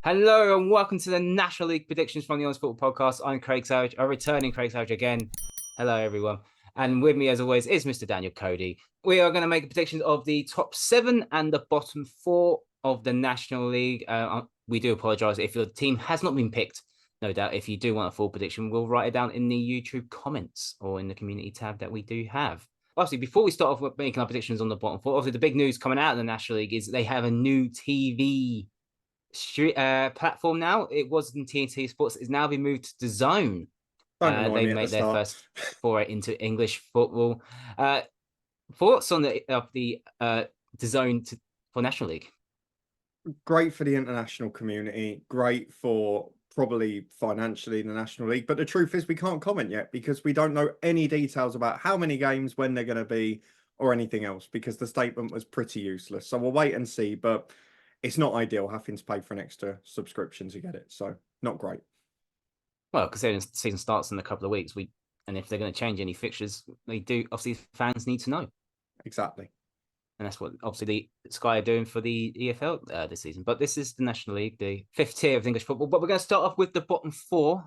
Hello and welcome to the National League predictions from the Honest Football Podcast. I'm Craig Savage, a returning Craig Savage again. Hello, everyone. And with me, as always, is Mr. Daniel Cody. We are going to make a prediction of the top 7 and the bottom 4 of the National League. We do apologise if your team has not been picked. No doubt, if you do want a full prediction, we'll write it down in the YouTube comments or in the community tab that we do have. Obviously, before we start off with making our predictions on the bottom 4, obviously the big news coming out of the National League is they have a new TV platform now. It was in TNT Sports. It's now been moved to DAZN. They made their first foray into English football. Thoughts on the DAZN for National League? Great for the international community. Great for probably financially in the National League. But the truth is we can't comment yet because we don't know any details about how many games, when they're going to be, or anything else, because the statement was pretty useless. So we'll wait and see. But it's not ideal having to pay for an extra subscription to get it. So not great. Well, considering the season starts in a couple of weeks, and if they're going to change any fixtures, they do. Obviously, fans need to know. Exactly. And that's what obviously the Sky are doing for the EFL this season. But this is the National League, the 5th tier of English football. But we're going to start off with the bottom 4.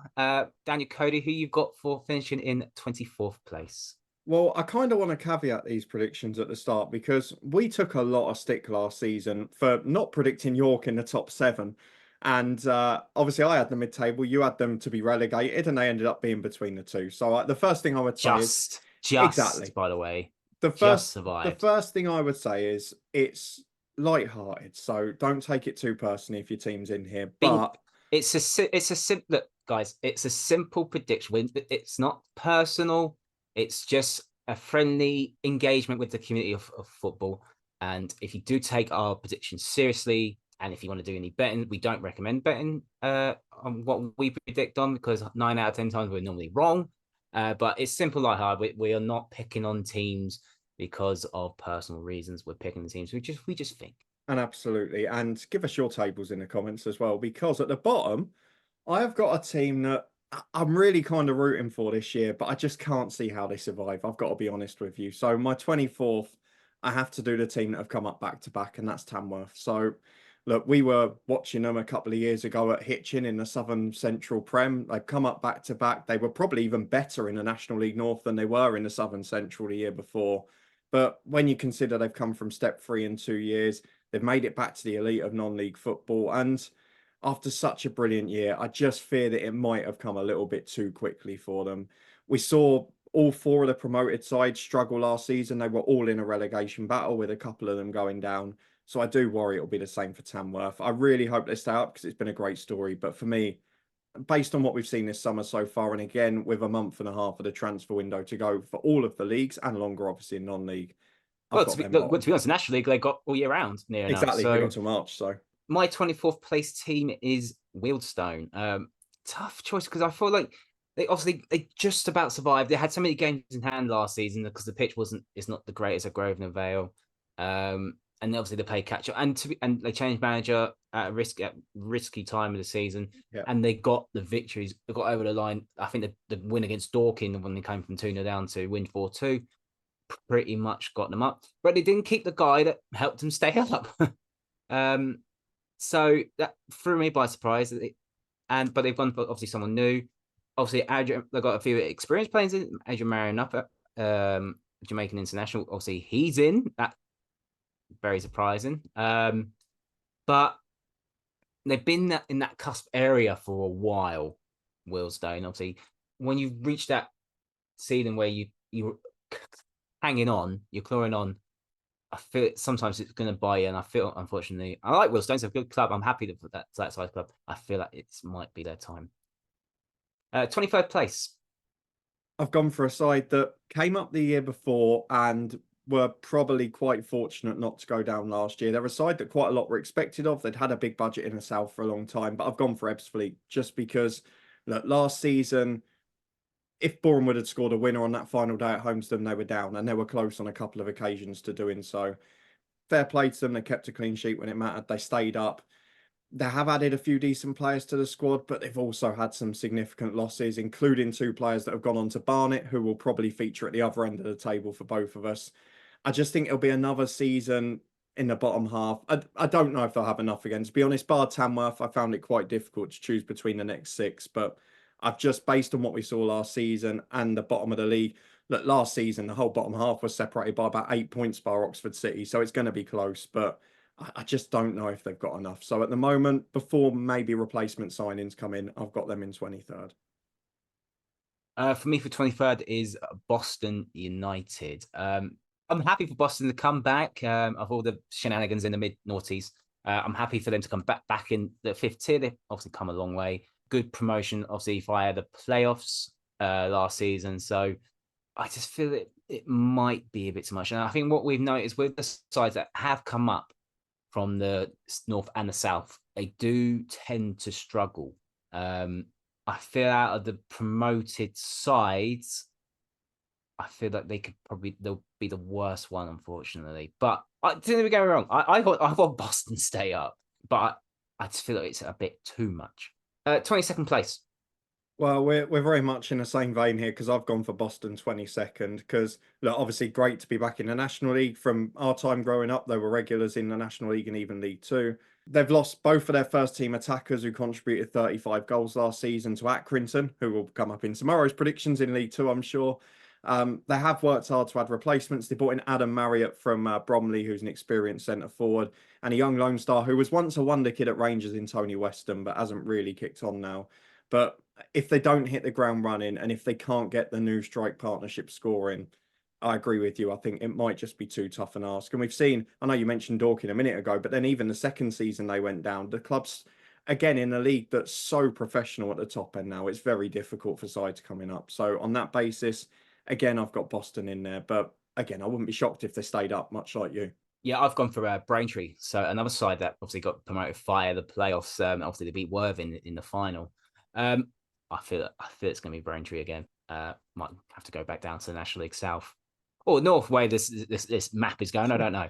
Daniel Cody, who you've got for finishing in 24th place? Well, I kind of want to caveat these predictions at the start because we took a lot of stick last season for not predicting York in the top 7. And obviously I had the mid-table, you had them to be relegated, and they ended up being between the two. So the first thing I would say is... Exactly. By the way, the first thing I would say is it's light-hearted. So don't take it too personally if your team's in here. But it's a simple... Look, guys, it's a simple prediction. It's not personal. It's just a friendly engagement with the community of football. And if you do take our predictions seriously, and if you want to do any betting, we don't recommend betting on what we predict on, because 9 out of 10 times we're normally wrong. But it's simple like hard. We are not picking on teams because of personal reasons. We're picking the teams we just think. And absolutely. And give us your tables in the comments as well, because at the bottom, I have got a team that I'm really kind of rooting for this year, but I just can't see how they survive. I've got to be honest with you. So my 24th, I have to do the team that have come up back to back, and that's Tamworth. So look, we were watching them a couple of years ago at Hitchin in the Southern Central Prem. They've come up back to back. They were probably even better in the National League North than they were in the Southern Central the year before. But when you consider they've come from step 3 in 2 years, they've made it back to the elite of non-league football. And after such a brilliant year, I just fear that it might have come a little bit too quickly for them. We saw all 4 of the promoted sides struggle last season. They were all in a relegation battle with a couple of them going down. So I do worry it'll be the same for Tamworth. I really hope they stay up because it's been a great story. But for me, based on what we've seen this summer so far, and again, with a month and a half of the transfer window to go for all of the leagues and longer, obviously, in non-league. Well, to be honest, National League, they got all year round near enough. Exactly, so, until March. So my 24th place team is Wealdstone. Tough choice because I feel like they just about survived. They had so many games in hand last season because the pitch is not the greatest at Grosvenor Vale. And obviously they play catch up, and they changed manager at risky time of the season, and they got the victories. They got over the line. I think the win against Dorking when they came from 2-0 down to win 4-2, pretty much got them up. But they didn't keep the guy that helped them stay up. So that threw me by surprise. But they've gone for obviously someone new. Obviously, they've got a few experienced players in. Adrian Marion Jamaican international. Obviously, he's in that. Very surprising. But they've been in that cusp area for a while, Wealdstone. Obviously, when you reach that ceiling where you're hanging on, you're clawing on, I feel sometimes it's going to buy you. And I feel, unfortunately, I like Wealdstone. It's a good club. I'm happy for that size club. I feel like it might be their time. 23rd place. I've gone for a side that came up the year before and were probably quite fortunate not to go down last year. They're a side that quite a lot were expected of. They'd had a big budget in the South for a long time, but I've gone for Ebbsfleet just because, look, last season, if Bournemouth had scored a winner on that final day at home to them, they were down, and they were close on a couple of occasions to doing so. Fair play to them. They kept a clean sheet when it mattered. They stayed up. They have added a few decent players to the squad, but they've also had some significant losses, including 2 players that have gone on to Barnet, who will probably feature at the other end of the table for both of us. I just think it'll be another season in the bottom half. I don't know if they'll have enough again. To be honest, bar Tamworth, I found it quite difficult to choose between the next six. But I've just, based on what we saw last season and the bottom of the league, look, last season, the whole bottom half was separated by about 8 points by Oxford City. So it's going to be close. But I just don't know if they've got enough. So at the moment, before maybe replacement signings come in, I've got them in 23rd. For me, for 23rd is Boston United. I'm happy for Boston to come back of all the shenanigans in the mid-noughties. I'm happy for them to come back in the fifth tier. They've obviously come a long way. Good promotion, obviously, via the playoffs last season. So I just feel it might be a bit too much. And I think what we've noticed with the sides that have come up from the north and the south, they do tend to struggle. I feel out of the promoted sides, I feel like they'll be the worst one, unfortunately. But don't get me wrong, I thought Boston stay up, but I just feel like it's a bit too much. 22nd place. Well, we're very much in the same vein here because I've gone for Boston 22nd. Because look, obviously great to be back in the National League. From our time growing up, they were regulars in the National League and even League Two. They've lost both of their first team attackers who contributed 35 goals last season to Accrington, who will come up in tomorrow's predictions in League Two, I'm sure. They have worked hard to add replacements. They brought in Adam Marriott from Bromley, who's an experienced centre forward, and a young Lone Star who was once a wonder kid at Rangers in Tony Weston, but hasn't really kicked on now. But if they don't hit the ground running and if they can't get the new strike partnership scoring, I agree with you. I think it might just be too tough an ask. And we've seen, I know you mentioned Dorking a minute ago, but then even the second season they went down. The club's, again, in a league that's so professional at the top end now, it's very difficult for sides coming up. So on that basis, again, I've got Boston in there. But again, I wouldn't be shocked if they stayed up, much like you. Yeah, I've gone for Braintree. So another side that obviously got promoted via the playoffs. Obviously they beat Worthing in the final. I feel it's going to be Braintree again. Might have to go back down to the National League South or North, way this map is going. I don't know.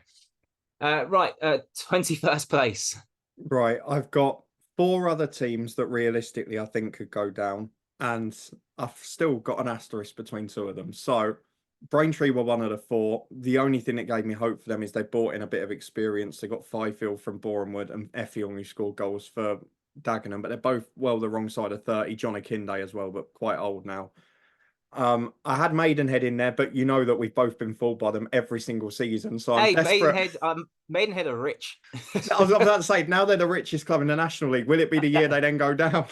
Right, 21st place. Right, I've got four other teams that realistically I think could go down, and I've still got an asterisk between two of them. So Braintree were one of the four. The only thing that gave me hope for them is they brought in a bit of experience. They got Fifield from Borehamwood and Effiong who scored goals for Dagenham, but they're both well the wrong side of 30. John Akinde as well, but quite old now. I had Maidenhead in there, but you know that we've both been fooled by them every single season. So I'm desperate. Maidenhead are rich. I was about to say, now they're the richest club in the National League. Will it be the year they then go down?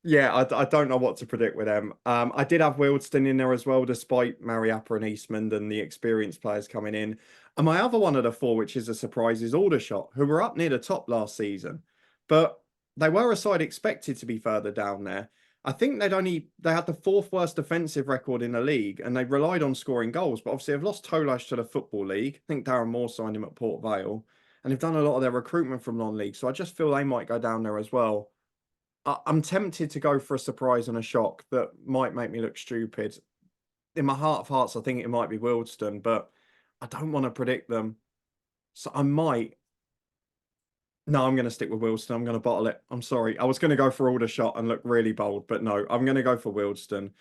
Yeah, I don't know what to predict with them. I did have Wealdstone in there as well, despite Mariappa and Eastmond and the experienced players coming in. And my other one of the four, which is a surprise, is Aldershot, who were up near the top last season. But they were a side expected to be further down there. I think they had the fourth worst defensive record in the league and they relied on scoring goals. But obviously they've lost Tolash to the Football League. I think Darren Moore signed him at Port Vale. And they've done a lot of their recruitment from non-league. So I just feel they might go down there as well. I'm tempted to go for a surprise and a shock that might make me look stupid. In my heart of hearts, I think it might be Wealdstone, but I don't want to predict them. So I might. No, I'm going to stick with Wealdstone. I'm going to bottle it. I'm sorry. I was going to go for Aldershot and look really bold, but no, I'm going to go for Wealdstone.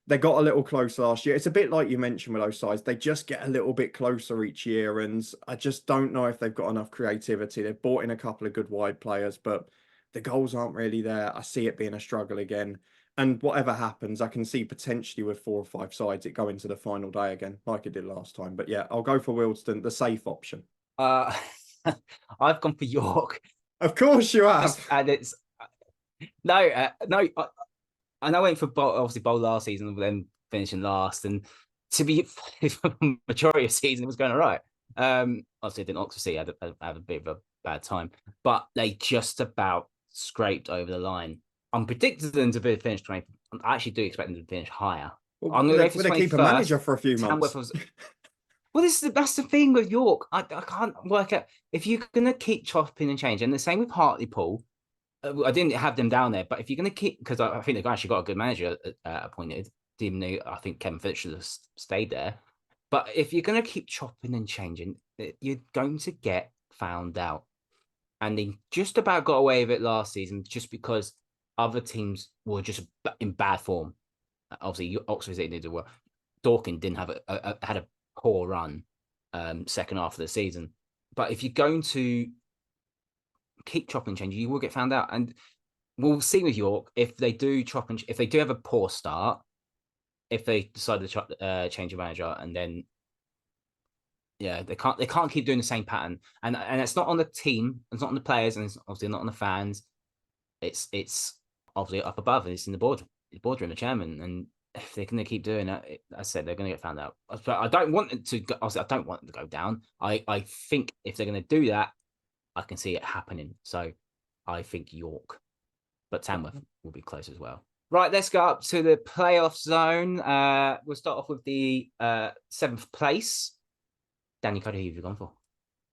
They got a little close last year. It's a bit like you mentioned with those sides. They just get a little bit closer each year, and I just don't know if they've got enough creativity. They've brought in a couple of good wide players, but the goals aren't really there. I see it being a struggle again. And whatever happens, I can see potentially with 4 or 5 sides it go into the final day again, like it did last time. But yeah, I'll go for Wealdstone, the safe option. I've gone for York. Of course you have. And it's no. I went for obviously bowl last season, then finishing last, and to be for the majority of the season, it was going all right. Obviously, I didn't Oxford City had a bit of a bad time, but they just about scraped over the line. I'm predicting them to finish 20. I actually do expect them to finish higher. Well, I'm going to go for keep a manager for a few months. Well, that's the thing with York. I can't work out if you're going to keep chopping and changing. And the same with Hartlepool. I didn't have them down there, but if you're going to keep, because I think they've actually got a good manager appointed, even though I think Kevin Phillips should have stayed there. But if you're going to keep chopping and changing, you're going to get found out. And they just about got away with it last season just because other teams were just in bad form. Obviously, Oxford City did well. Dorking didn't have had a poor run. second half of the season. But if you're going to keep chopping and changing, you will get found out. And we'll see with York if they do chop and if they do have a poor start, if they decide to change a manager, and then they can't keep doing the same pattern. And it's not on the team, it's not on the players, and it's obviously not on the fans. It's obviously up above, and it's in the boardroom, the chairman. And if they're going to keep doing that, I said they're going to get found out. But I don't want it to go. Obviously, I don't want it to go down. I think if they're going to do that, I can see it happening. So I think York, but Tamworth will be close as well. Right, let's go up to the playoff zone. We'll start off with the 7th place. Danny, who have you gone for?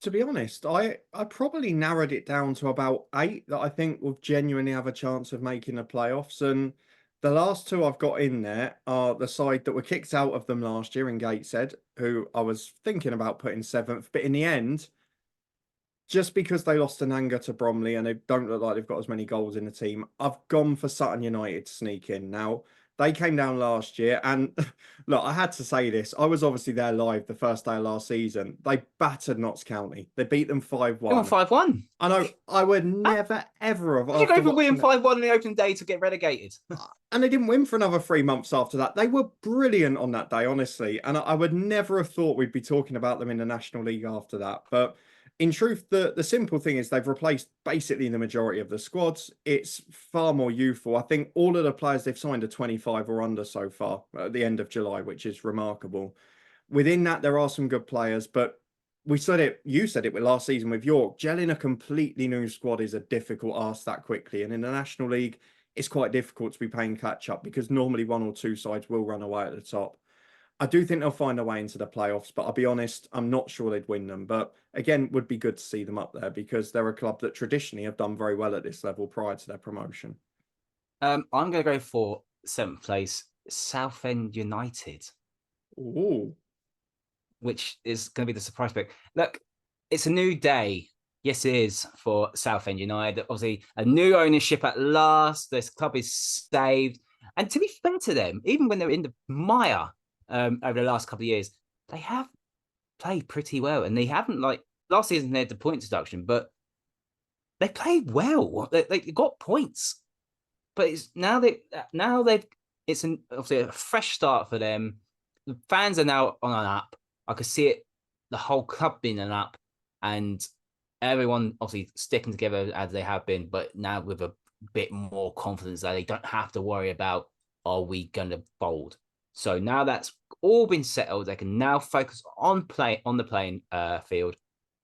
To be honest, I probably narrowed it down to about 8 that I think will genuinely have a chance of making the playoffs. And the last 2 I've got in there are the side that were kicked out of them last year in Gateshead, who I was thinking about putting 7th. But in the end, just because they lost an anger to Bromley and they don't look like they've got as many goals in the team, I've gone for Sutton United to sneak in. Now, they came down last year, and look, I had to say this. I was obviously there live the first day of last season. They battered Notts County. They beat them 5-1. They won 5-1. I know. I would never, ever have. Did you go for winning 5-1 in the opening day to get relegated? And they didn't win for another 3 months after that. They were brilliant on that day, honestly. And I would never have thought we'd be talking about them in the National League after that. But in truth, the simple thing is they've replaced basically the majority of the squads. It's far more youthful. I think all of the players they've signed are 25 or under so far at the end of July, which is remarkable. Within that, there are some good players, but you said it with last season with York. Gelling a completely new squad is a difficult ask that quickly. And in the National League, it's quite difficult to be playing catch up because normally 1 or 2 sides will run away at the top. I do think they'll find a way into the playoffs, but I'll be honest, I'm not sure they'd win them. But again, would be good to see them up there because they're a club that traditionally have done very well at this level prior to their promotion. I'm going to go for 7th place, Southend United. Ooh. Which is going to be the surprise pick. Look, it's a new day. Yes, it is for Southend United. Obviously, a new ownership at last. This club is saved. And to be fair to them, even when they were in the mire over the last couple of years, they have played pretty well. And they haven't, like, last season they had the point deduction, but they played well. They got points. But it's obviously a fresh start for them. The fans are now on an up. I could see it, the whole club being an up, and everyone obviously sticking together as they have been, but now with a bit more confidence that they don't have to worry about, are we going to fold? So now that's all been settled, they can now focus on the playing field,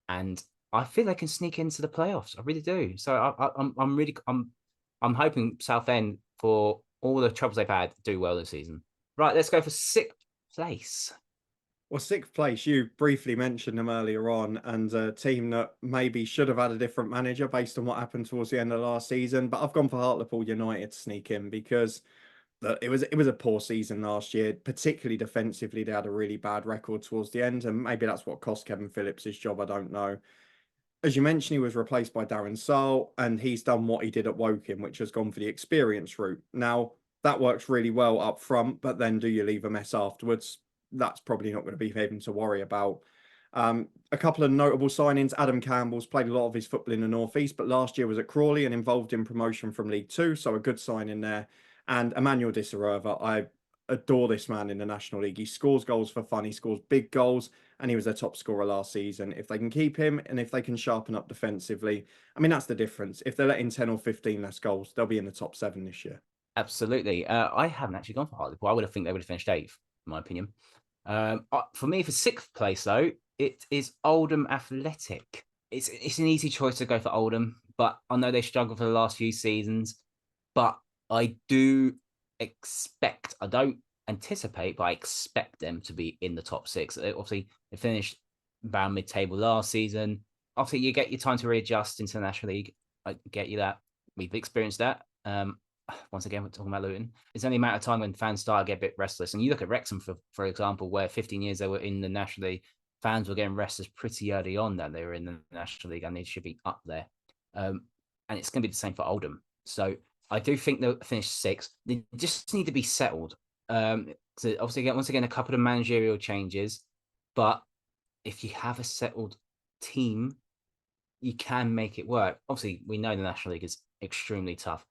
and I feel they can sneak into the playoffs. I really do. So I'm hoping Southend, for all the troubles they've had, do well this season. Right, let's go for 6th place. Well, 6th place, you briefly mentioned them earlier on, and a team that maybe should have had a different manager based on what happened towards the end of last season. But I've gone for Hartlepool United to sneak in because it was a poor season last year, particularly defensively. They had a really bad record towards the end, and maybe that's what cost Kevin Phillips his job. I don't know. As you mentioned, he was replaced by Darren Saul, and he's done what he did at Woking, which has gone for the experience route. Now, that works really well up front, but then do you leave a mess afterwards? That's probably not going to be anything to worry about. A couple of notable signings. Adam Campbell's played a lot of his football in the North East, but last year was at Crawley and involved in promotion from League Two, so a good signing there. And Emmanuel Di Serva, I adore this man in the National League. He scores goals for fun, he scores big goals, and he was their top scorer last season. If they can keep him and if they can sharpen up defensively, I mean, that's the difference. If they're letting 10 or 15 less goals, they'll be in the top 7 this year. Absolutely. I haven't actually gone for Hartlepool. I would have think they would have finished 8th, in my opinion. For me, for 6th place, though, it is Oldham Athletic. It's an easy choice to go for Oldham, but I know they struggled for the last few seasons. But I do expect, I don't anticipate, but I expect them to be in the top 6. Obviously, they finished around mid-table last season. Obviously, you get your time to readjust into the National League. I get you that. We've experienced that. Once again, we're talking about Luton. It's only a matter of time when fans start to get a bit restless. And you look at Wrexham, for example, where 15 years they were in the National League, fans were getting restless pretty early on that they were in the National League and they should be up there. And it's going to be the same for Oldham. So I do think they'll finish 6th. They just need to be settled. So obviously, once again, a couple of managerial changes, but if you have a settled team, you can make it work. Obviously, we know the National League is extremely tough.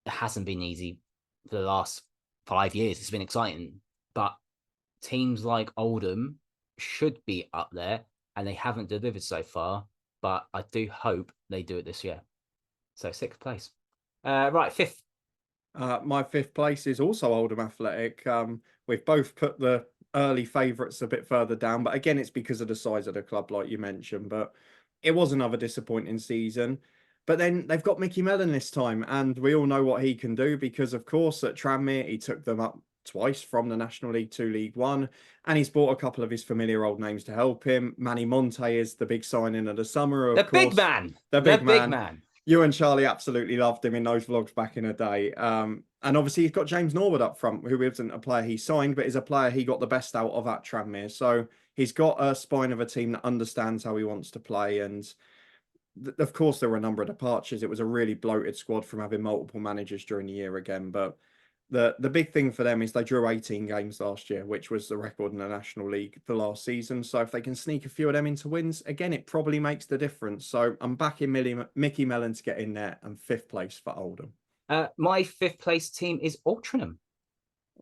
It hasn't been easy for the last 5 years. It's been exciting, but teams like Oldham should be up there, and they haven't delivered so far. But I do hope they do it this year. So 6th place. Right, 5th. My 5th place is also Oldham Athletic. We've both put the early favourites a bit further down, but again, it's because of the size of the club, like you mentioned. But it was another disappointing season. But then they've got Mickey Mellon this time, and we all know what he can do because, of course, at Tranmere, he took them up twice from the National League to League One, and he's brought a couple of his familiar old names to help him. Manny Monte is the big signing of the summer, The of big course. man. The The big big man. man. You and Charlie absolutely loved him in those vlogs back in the day. And obviously, he's got James Norwood up front, who isn't a player he signed, but is a player he got the best out of at Tranmere. So he's got a spine of a team that understands how he wants to play. And of course, there were a number of departures. It was a really bloated squad from having multiple managers during the year again. But the big thing for them is they drew 18 games last year, which was the record in the National League the last season. So if they can sneak a few of them into wins, again, it probably makes the difference. So I'm backing Mickey Mellon to get in there, and 5th place for Oldham. My 5th place team is Altrincham.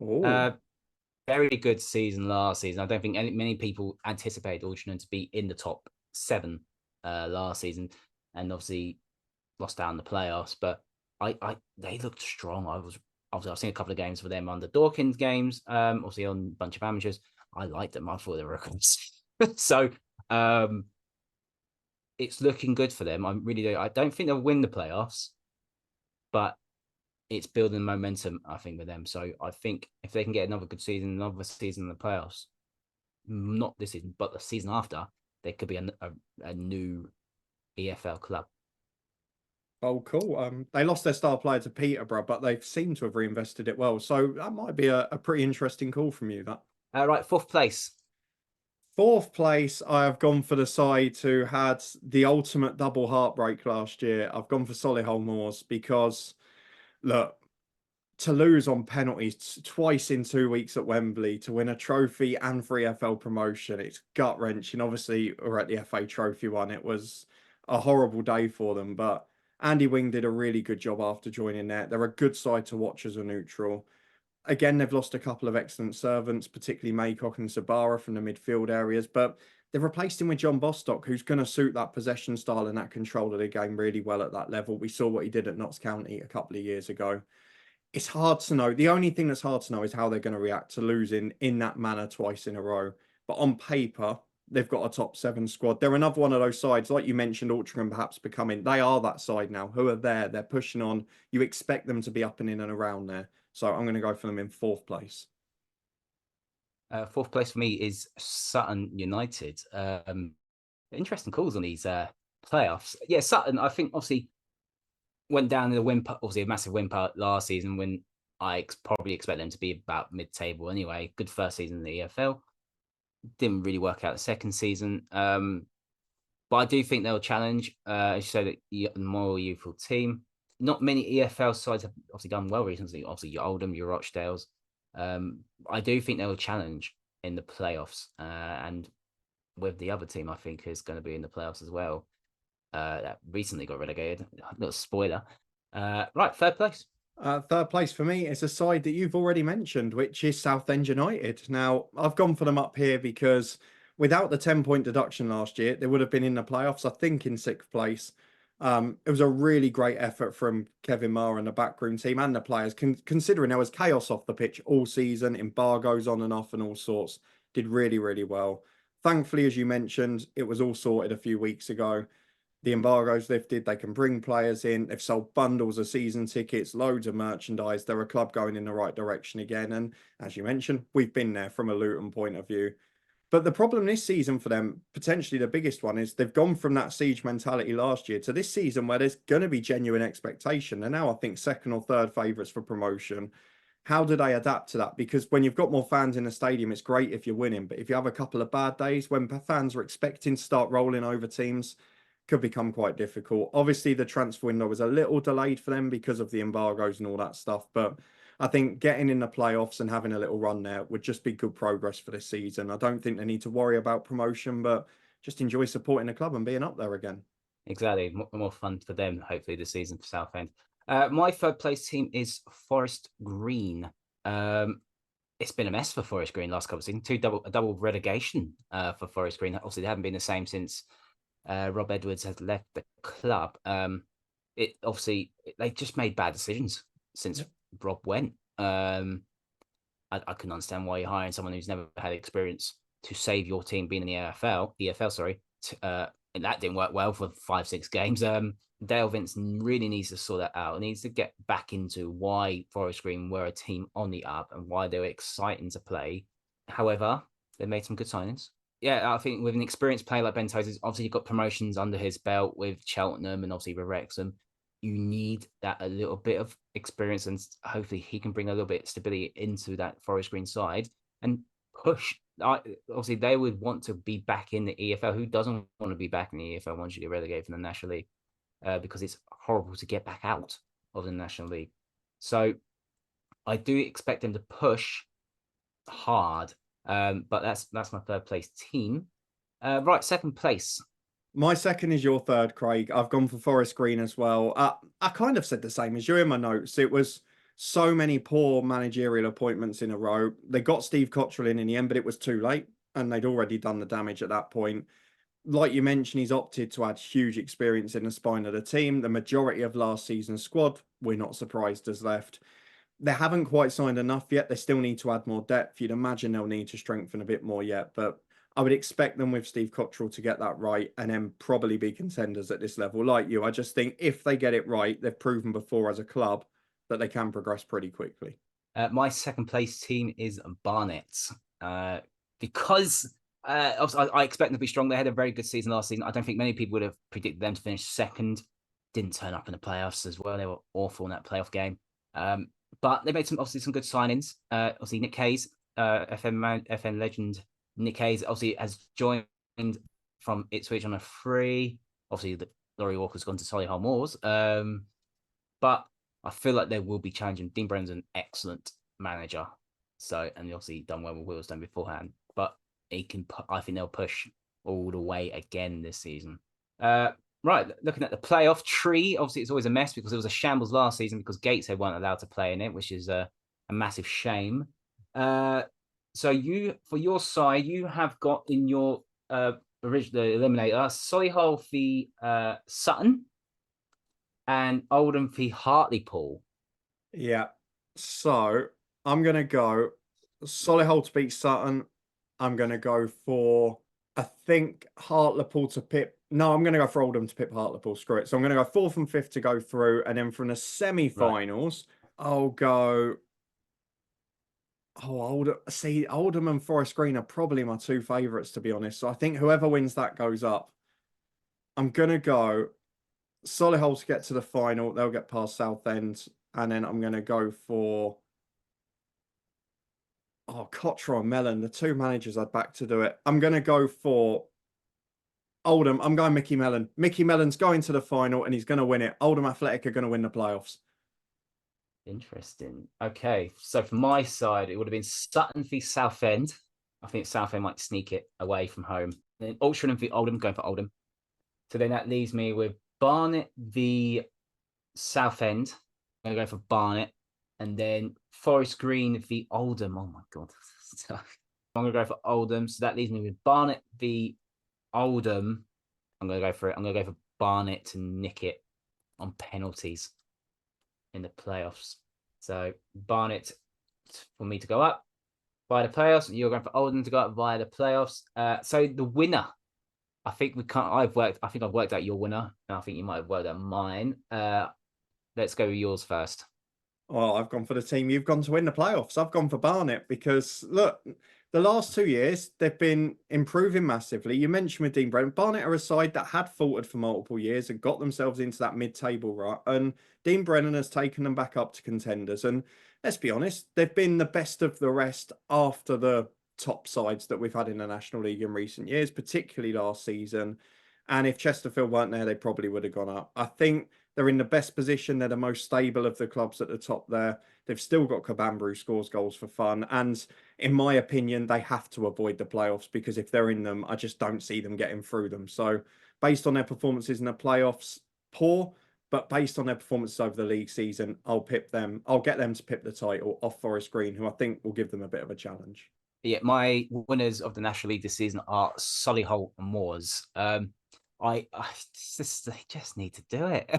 Oh, Very good season last season. I don't think many people anticipated Altrincham to be in the top 7 last season, and obviously lost down the playoffs. But they looked strong. I've seen a couple of games for them under Dawkins games. Obviously on a bunch of amateurs. I liked them. I thought they were so. It's looking good for them. I really do. I don't think they'll win the playoffs, but it's building momentum, I think, with them. So I think if they can get another good season, another season in the playoffs, not this season, but the season after, there could be a new EFL club. oh, cool. They lost their star player to Peterborough, but they seem to have reinvested it well. So that might be a pretty interesting call from you, that. Right, 4th place. 4th place, I have gone for the side who had the ultimate double heartbreak last year. I've gone for Solihull Moors because, look, to lose on penalties twice in 2 weeks at Wembley, to win a trophy and for EFL promotion, it's gut-wrenching. Obviously, we're at the FA Trophy one. It was a horrible day for them, but Andy Wing did a really good job after joining there. They're a good side to watch as a neutral. Again, they've lost a couple of excellent servants, particularly Maycock and Sabara from the midfield areas, but they've replaced him with John Bostock, who's going to suit that possession style and that control of the game really well at that level. We saw what he did at Notts County a couple of years ago. It's hard to know. The only thing that's hard to know is how they're going to react to losing in that manner twice in a row. But on paper, they've got a top 7 squad. They're another one of those sides, like you mentioned, Altrincham perhaps becoming. They are that side now who are there. They're pushing on. You expect them to be up and in and around there. So I'm going to go for them in 4th place. 4th place for me is Sutton United. Interesting calls on these playoffs. Yeah, Sutton, I think, obviously went down in the whimper, obviously a massive whimper last season when I probably expect them to be about mid-table anyway. Good first season in the EFL. Didn't really work out the second season. But I do think they'll challenge, as you said, a more youthful team. Not many EFL sides have obviously done well recently. Obviously, your Oldham, your Rochdales. I do think they'll challenge in the playoffs. And with the other team, I think is going to be in the playoffs as well. That recently got relegated. Little spoiler. Right, 3rd place. 3rd place for me is a side that you've already mentioned, which is Southend United. Now, I've gone for them up here because without the 10-point deduction last year, they would have been in the playoffs, I think, in 6th place. It was a really great effort from Kevin Maher and the backroom team and the players, considering there was chaos off the pitch all season, embargoes on and off and all sorts. Did really, really well. Thankfully, as you mentioned, it was all sorted a few weeks ago. The embargo's lifted. They can bring players in. They've sold bundles of season tickets, loads of merchandise. They're a club going in the right direction again. And as you mentioned, we've been there from a Luton point of view. But the problem this season for them, potentially the biggest one, is they've gone from that siege mentality last year to this season where there's going to be genuine expectation. They're now, I think, 2nd or 3rd favourites for promotion. How do they adapt to that? Because when you've got more fans in the stadium, it's great if you're winning. But if you have a couple of bad days when fans are expecting to start rolling over teams, could become quite difficult. Obviously, the transfer window was a little delayed for them because of the embargoes and all that stuff. But I think getting in the playoffs and having a little run there would just be good progress for this season. I don't think they need to worry about promotion, but just enjoy supporting the club and being up there again. Exactly. More fun for them, hopefully, this season for Southend. My third place team is Forest Green. It's been a mess for Forest Green last couple of seasons. A double relegation for Forest Green. Obviously, they haven't been the same since Rob Edwards has left the club. They just made bad decisions since Rob went. I couldn't understand why you're hiring someone who's never had experience to save your team being in the EFL, sorry. And that didn't work well for 5-6 games. Dale Vince really needs to sort that out. He needs to get back into why Forest Green were a team on the up and why they were exciting to play. However, they made some good signings. Yeah, I think with an experienced player like Ben Tozer, obviously you've got promotions under his belt with Cheltenham and obviously with Wrexham. You need that a little bit of experience, and hopefully he can bring a little bit of stability into that Forest Green side and push. Obviously, they would want to be back in the EFL. Who doesn't want to be back in the EFL once you get relegated from the National League? Because it's horrible to get back out of the National League. So I do expect them to push hard. But that's my third place team. Right, second place. My second is your third, Craig. I've gone for Forest Green as well. I kind of said the same as you in my notes. It was so many poor managerial appointments in a row. They got Steve Cottrell in the end, but it was too late, and they'd already done the damage at that point. Like you mentioned, he's opted to add huge experience in the spine of the team. The majority of last season's squad, we're not surprised, has left. They haven't quite signed enough yet. They still need to add more depth. You'd imagine they'll need to strengthen a bit more yet, but I would expect them with Steve Cottrell to get that right and then probably be contenders at this level. Like you, I just think if they get it right, they've proven before as a club that they can progress pretty quickly. My second place team is Barnet. Because I expect them to be strong. They had a very good season last season. I don't think many people would have predicted them to finish second. Didn't turn up in the playoffs as well. They were awful in that playoff game. But they made some good signings. Obviously, Nick Hayes, FN legend Nick Hayes, obviously has joined from Ipswich on a free. Obviously, Laurie Walker's gone to Solihull Moors. But I feel like they will be challenging. Dean Brennan's an excellent manager. And obviously done well with Willesden beforehand. But I think they'll push all the way again this season. Right, looking at the playoff tree, obviously it's always a mess because it was a shambles last season because Gateshead weren't allowed to play in it, which is a massive shame. So for your side, you have got in your original eliminator Solihull v Sutton and Oldham v Hartlepool. Yeah. So I'm going to go Solihull to beat Sutton. I'm going to go for, I think, Hartlepool to pip. No, I'm going to go for Oldham to pip Hartlepool. Screw it. So I'm going to go fourth and fifth to go through. And then from the semi-finals, I'll go. Oldham and Forest Green are probably my two favourites, to be honest. So I think whoever wins that goes up. I'm going to go Solihull to get to the final. They'll get past Southend. And then I'm going to go for Cottrell and Mellon, the two managers I'd back to do it. I'm going to go for Oldham. I'm going Mickey Mellon. Mickey Mellon's going to the final and he's going to win it. Oldham Athletic are going to win the playoffs. Interesting. Okay, so for my side, it would have been Sutton v Southend. I think Southend might sneak it away from home. Then Altrincham v Oldham, going for Oldham. So then that leaves me with Barnet v Southend. I'm going to go for Barnet. And then Forest Green v Oldham. Oh my God. I'm going to go for Oldham. So that leaves me with Barnet v Oldham. I'm going to go for it. I'm going to go for Barnet to nick it on penalties in the playoffs. So Barnet for me to go up via the playoffs. You're going for Oldham to go up via the playoffs. So the winner, I think I've worked out your winner, and I think you might have worked out mine. Let's go with yours first. Well, I've gone for the team you've gone to win the playoffs. I've gone for Barnet because, look, the last 2 years, they've been improving massively. You mentioned with Dean Brennan, Barnet are a side that had faltered for multiple years and got themselves into that mid-table rut. And Dean Brennan has taken them back up to contenders. And let's be honest, they've been the best of the rest after the top sides that we've had in the National League in recent years, particularly last season. And if Chesterfield weren't there, they probably would have gone up. I think They're in the best position. They're the most stable of the clubs at the top there. They've still got Kabambra who scores goals for fun. And in my opinion, they have to avoid the playoffs because if they're in them, I just don't see them getting through them. So based on their performances in the playoffs, poor, but based on their performances over the league season, I'll get them to pip the title off Forest Green, who I think will give them a bit of a challenge. Yeah, my winners of the National League this season are Solihull and Moors. They just need to do it.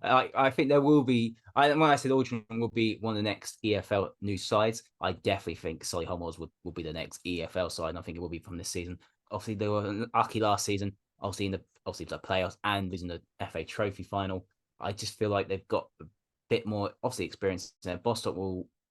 I think there will be. When I said Aldrin will be one of the next EFL new sides, I definitely think Solihull Moors will be the next EFL side, and I think it will be from this season. Obviously, they were unlucky last season. Obviously, the playoffs and losing the FA Trophy final. I just feel like they've got a bit more obviously experience. Bostock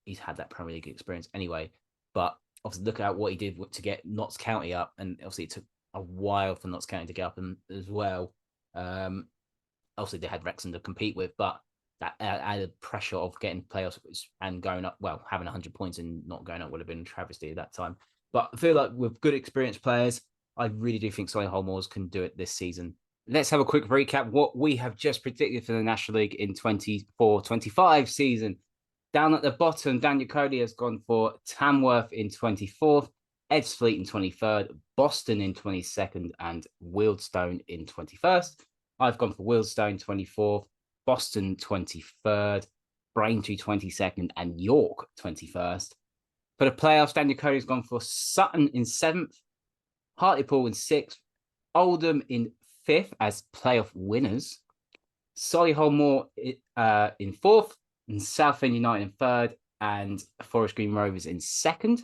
he's had that Premier League experience anyway, but obviously look at what he did to get Notts County up, and obviously it took a while for Notts County to get up as well. Obviously they had Wrexham to compete with, but that added pressure of getting playoffs and going up. Well, having 100 points and not going up would have been a travesty at that time. But I feel like with good experienced players, I really do think Solihull Moors can do it this season. Let's have a quick recap what we have just predicted for the National League in 24-25 season. Down at the bottom, Daniel Cody has gone for Tamworth in 24th, Ebbsfleet in 23rd, Boston in 22nd, and Wealdstone in 21st. I've gone for Wealdstone 24th, Boston 23rd, Braintree 22nd, and York 21st. For the playoffs, Daniel Cody's gone for Sutton in 7th, Hartlepool in 6th, Oldham in 5th as playoff winners, Solihull Moor in 4th, and Southend United in 3rd, and Forest Green Rovers in 2nd.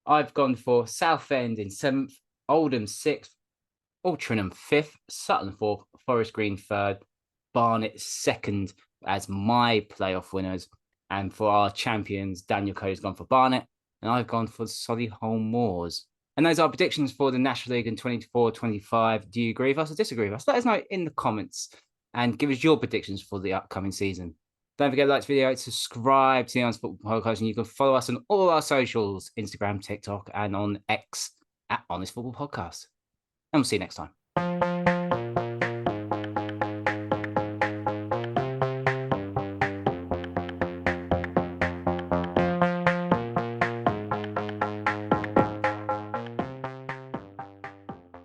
I've gone for Southend in 7th, Oldham 6th, Altrincham 5th, Sutton 4th, Forest Green 3rd, Barnet 2nd as my playoff winners. And for our champions, Daniel Cody's gone for Barnet, and I've gone for Solihull Moors. And those are predictions for the National League in 24-25. Do you agree with us or disagree with us? Let us know in the comments and give us your predictions for the upcoming season. Don't forget to like this video, subscribe to the Honest Football Podcast, and you can follow us on all our socials, Instagram, TikTok, and on X at Honest Football Podcast. And we'll see you next time.